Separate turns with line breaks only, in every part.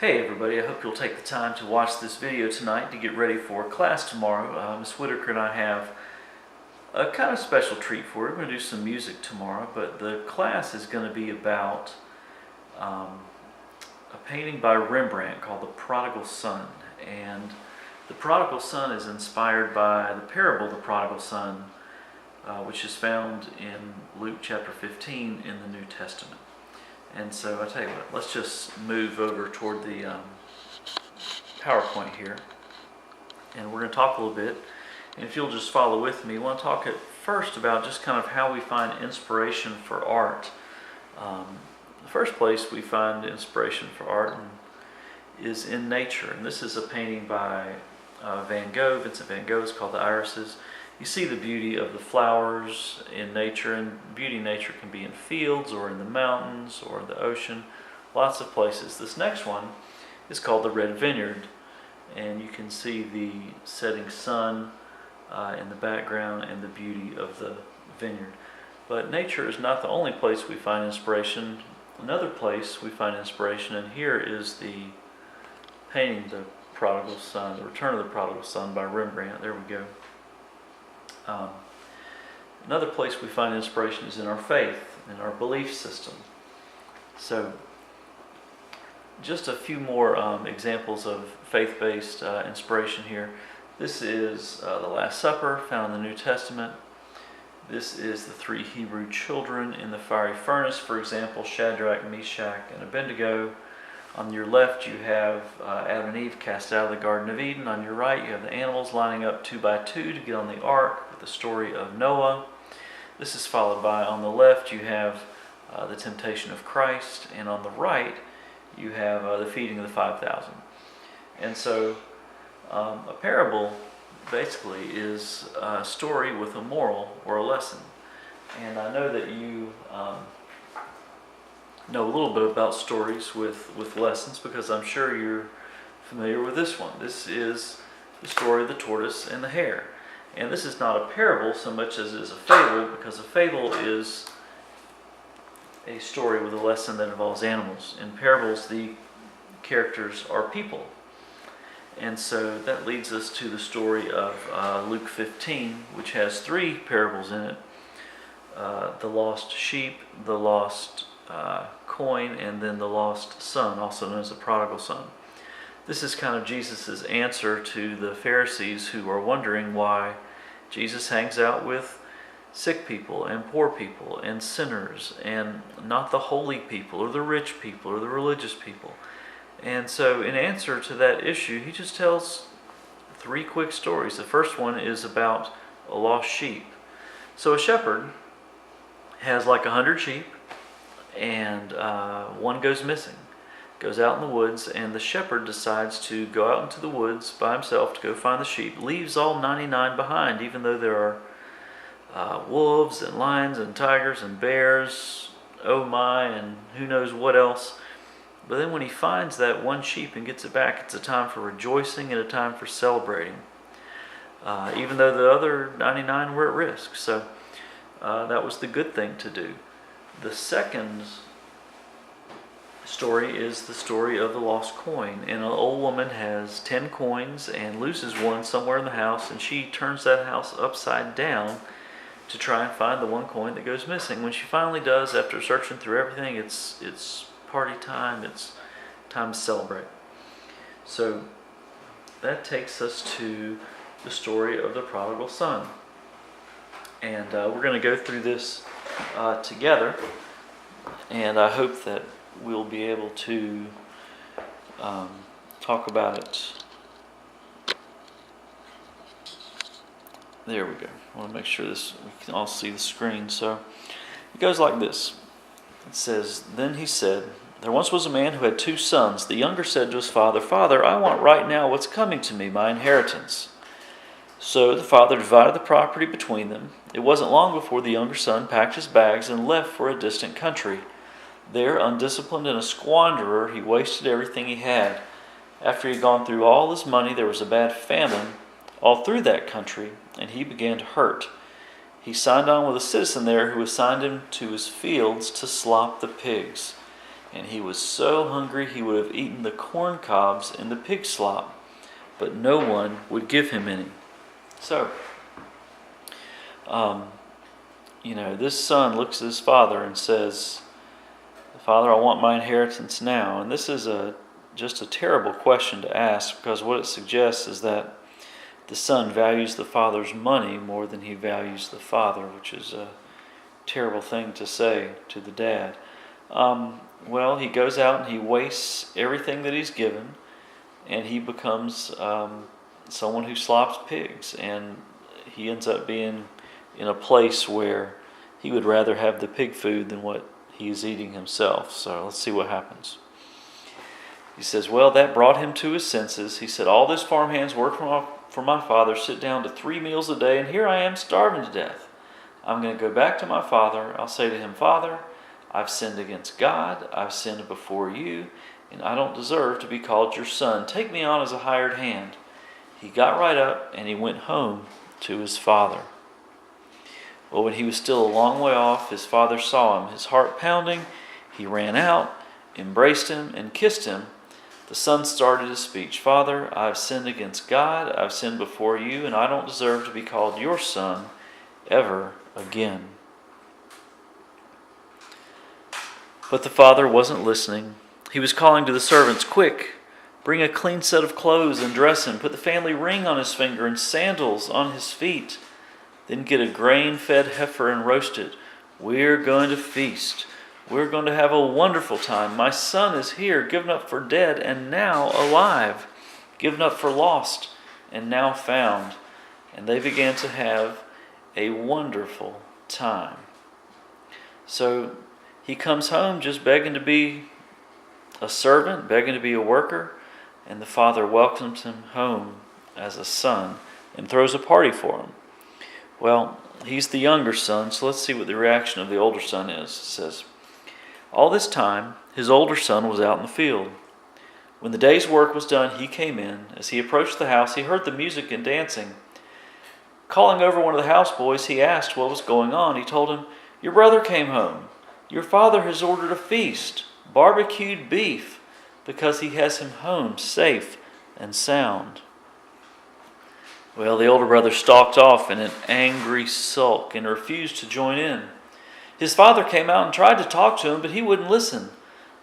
Hey everybody, I hope you'll take the time to watch this video tonight to get ready for class tomorrow. Ms. Whitaker and I have a kind of special treat for you. We're going to do some music tomorrow, but the class is going to be about a painting by Rembrandt called The Prodigal Son. And The Prodigal Son is inspired by the parable of the Prodigal Son, which is found in Luke chapter 15 in the New Testament. And so I tell you what, let's just move over toward the PowerPoint here, and we're going to talk a little bit. And if you'll just follow with me, I want to talk at first about just kind of how we find inspiration for art. The first place we find inspiration for art is in nature, and this is a painting by Van Gogh. Vincent Van Gogh. It's called The Irises. You see the beauty of the flowers in nature, and beauty in nature can be in fields or in the mountains or in the ocean, lots of places. This next one is called The Red Vineyard, and you can see the setting sun in the background and the beauty of the vineyard. But nature is not the only place we find inspiration. Another place we find inspiration, and here is the painting The Prodigal Son, The Return of the Prodigal Son by Rembrandt. There we go. Another place we find inspiration is in our faith, in our belief system. So, just a few more examples of faith-based inspiration here. This is the Last Supper, found in the New Testament. This is the three Hebrew children in the fiery furnace, for example, Shadrach, Meshach, and Abednego. On your left, you have Adam and Eve cast out of the Garden of Eden. On your right, you have the animals lining up 2 by 2 to get on the ark with the story of Noah. This is followed by, on the left, you have the temptation of Christ, and on the right, you have the feeding of the 5,000. And so, a parable basically is a story with a moral or a lesson. And I know that you know a little bit about stories with lessons, because I'm sure you're familiar with this one. This is the story of the tortoise and the hare. And this is not a parable so much as it is a fable, because a fable is a story with a lesson that involves animals. In parables, the characters are people. And so that leads us to the story of Luke 15, which has 3 parables in it. The lost sheep, the lost coin, and then the lost son, also known as the prodigal son. This is kind of Jesus' answer to the Pharisees who are wondering why Jesus hangs out with sick people and poor people and sinners and not the holy people or the rich people or the religious people. And so in answer to that issue, he just tells 3 quick stories. The first one is about a lost sheep. So a shepherd has like 100 sheep, and one goes missing. Goes out in the woods, and the shepherd decides to go out into the woods by himself to go find the sheep. Leaves all 99 behind, even though there are wolves and lions and tigers and bears, oh my, and who knows what else. But then when he finds that one sheep and gets it back, it's a time for rejoicing and a time for celebrating, even though the other 99 were at risk. So that was the good thing to do. The second story is the story of the lost coin. And an old woman has 10 coins and loses one somewhere in the house, and she turns that house upside down to try and find the one coin that goes missing. When she finally does, after searching through everything, it's party time, it's time to celebrate. So that takes us to the story of the prodigal son. And we're going to go through this together, and I hope that we'll be able to talk about it. There we go. I want to make sure we can all see the screen. So it goes like this. It says, "Then he said, there once was a man who had 2 sons. The younger said to his father, 'Father, I want right now what's coming to me, my inheritance.' So the father divided the property between them. It wasn't long before the younger son packed his bags and left for a distant country. There, undisciplined and a squanderer, he wasted everything he had. After he had gone through all his money, there was a bad famine all through that country, and he began to hurt. He signed on with a citizen there who assigned him to his fields to slop the pigs. and he was so hungry he would have eaten the corn cobs and the pig slop, but no one would give him any. So, this son looks at his father and says, "Father, I want my inheritance now." And this is just a terrible question to ask, because what it suggests is that the son values the father's money more than he values the father, which is a terrible thing to say to the dad. Well, he goes out and he wastes everything that he's given, and he becomes someone who slops pigs, and he ends up being in a place where he would rather have the pig food than what he is eating himself. So let's see what happens. He says, well, that brought him to his senses. He said, all this farmhand's work for my father sit down to 3 meals a day, and here I am starving to death. I'm going to go back to my father. I'll say to him, Father, I've sinned against God, I've sinned before you, and I don't deserve to be called your son. Take me on as a hired hand. He got right up and he went home to his father. Well, when he was still a long way off, his father saw him, his heart pounding. He ran out, embraced him, and kissed him. The son started his speech. Father, I've sinned against God, I've sinned before you, and I don't deserve to be called your son ever again. But the father wasn't listening. He was calling to the servants, quick, bring a clean set of clothes and dress him. Put the family ring on his finger and sandals on his feet. Then get a grain-fed heifer and roast it. We're going to feast. We're going to have a wonderful time. My son is here, given up for dead and now alive, given up for lost and now found. And they began to have a wonderful time. So he comes home just begging to be a servant, begging to be a worker, and the father welcomes him home as a son and throws a party for him. Well, he's the younger son, so let's see what the reaction of the older son is. It says, all this time, his older son was out in the field. When the day's work was done, he came in. As he approached the house, he heard the music and dancing. Calling over one of the houseboys, he asked what was going on. He told him, your brother came home. Your father has ordered a feast, barbecued beef, because he has him home safe and sound. Well, the older brother stalked off in an angry sulk and refused to join in. His father came out and tried to talk to him, but he wouldn't listen.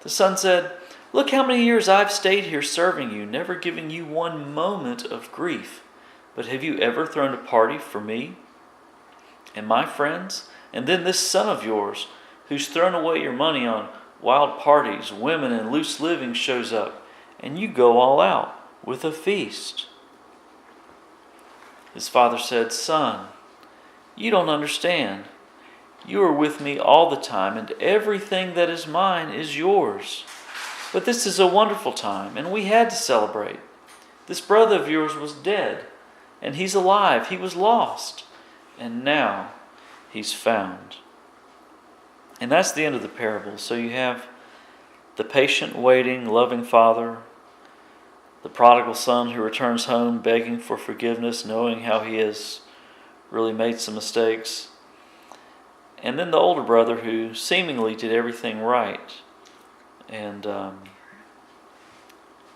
The son said, look how many years I've stayed here serving you, never giving you one moment of grief. But have you ever thrown a party for me and my friends? And then this son of yours, who's thrown away your money on wild parties, women, and loose living, shows up, and you go all out with a feast. His father said, son, you don't understand. You are with me all the time, and everything that is mine is yours. But this is a wonderful time, and we had to celebrate. This brother of yours was dead, and he's alive. He was lost, and now he's found. And that's the end of the parable. So you have the patient, waiting, loving father, the prodigal son who returns home begging for forgiveness, knowing how he has really made some mistakes, and then the older brother who seemingly did everything right, and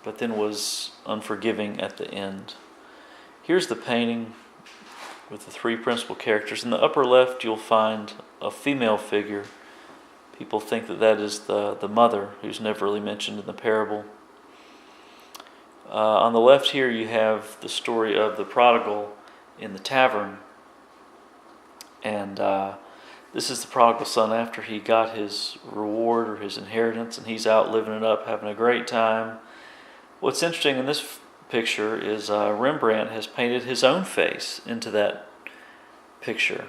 but then was unforgiving at the end. Here's the painting with the 3 principal characters. In the upper left, you'll find a female figure. People think that is the mother, who's never really mentioned in the parable. On the left here, you have the story of the prodigal in the tavern. And this is the prodigal son after he got his reward or his inheritance, and he's out living it up, having a great time. What's interesting in this picture is Rembrandt has painted his own face into that picture.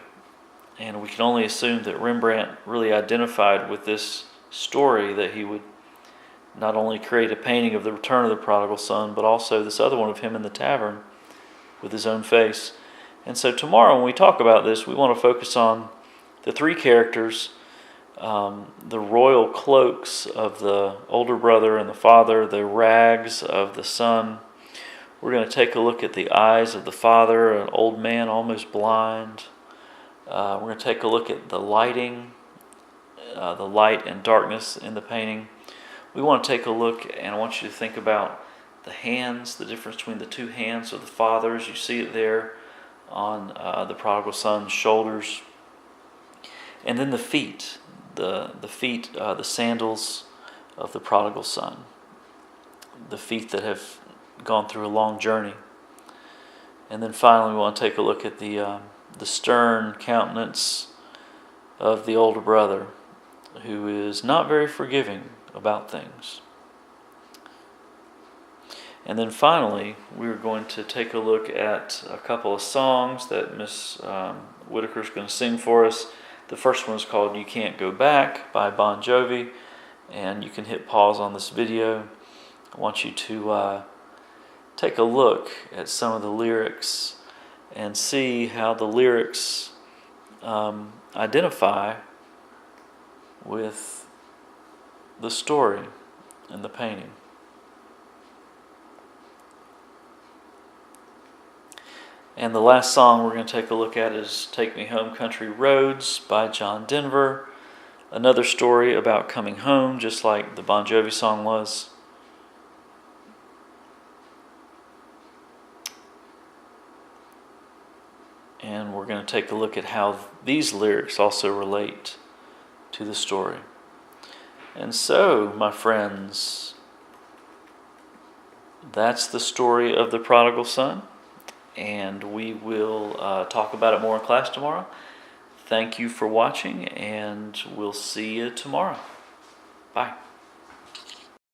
And we can only assume that Rembrandt really identified with this story, that he would not only create a painting of the return of the prodigal son, but also this other one of him in the tavern with his own face. And so tomorrow when we talk about this, we want to focus on the 3 characters, the royal cloaks of the older brother and the father, the rags of the son. We're going to take a look at the eyes of the father, an old man almost blind. We're going to take a look at the lighting, the light and darkness in the painting. we want to take a look, and I want you to think about the hands, the difference between the two hands of the fathers. You see it there on the prodigal son's shoulders. And then the feet, the sandals of the prodigal son, the feet that have gone through a long journey. And then finally, we want to take a look at the stern countenance of the older brother, who is not very forgiving about things. And then finally, we're going to take a look at a couple of songs that Miss Whitaker's going to sing for us. The first one is called "You Can't Go Back" by Bon Jovi, and you can hit pause on this video. I want you to take a look at some of the lyrics and see how the lyrics identify with the story and the painting. And the last song we're going to take a look at is "Take Me Home, Country Roads" by John Denver. Another story about coming home, just like the Bon Jovi song was. And we're going to take a look at how these lyrics also relate to the story. And so, my friends, that's the story of the prodigal son. And we will talk about it more in class tomorrow. Thank you for watching, and we'll see you tomorrow. Bye.